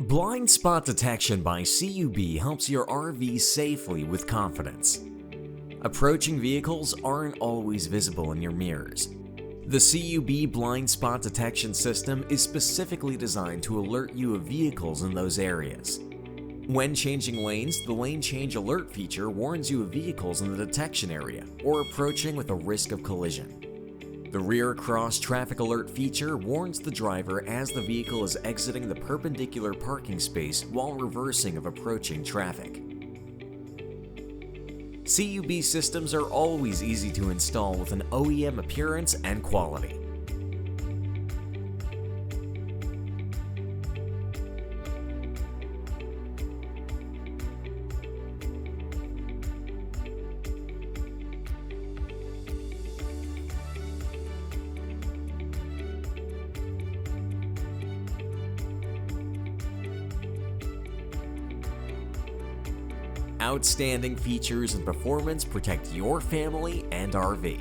Blind spot detection by CUB helps your RV safely with confidence. Approaching vehicles aren't always visible in your mirrors. The CUB blind spot detection system is specifically designed to alert you of vehicles in those areas. When changing lanes, the lane change alert feature warns you of vehicles in the detection area or approaching with a risk of collision. The rear cross traffic alert feature warns the driver as the vehicle is exiting the perpendicular parking space while reversing of approaching traffic. CUB systems are always easy to install with an OEM appearance and quality. Outstanding features and performance protect your family and RV.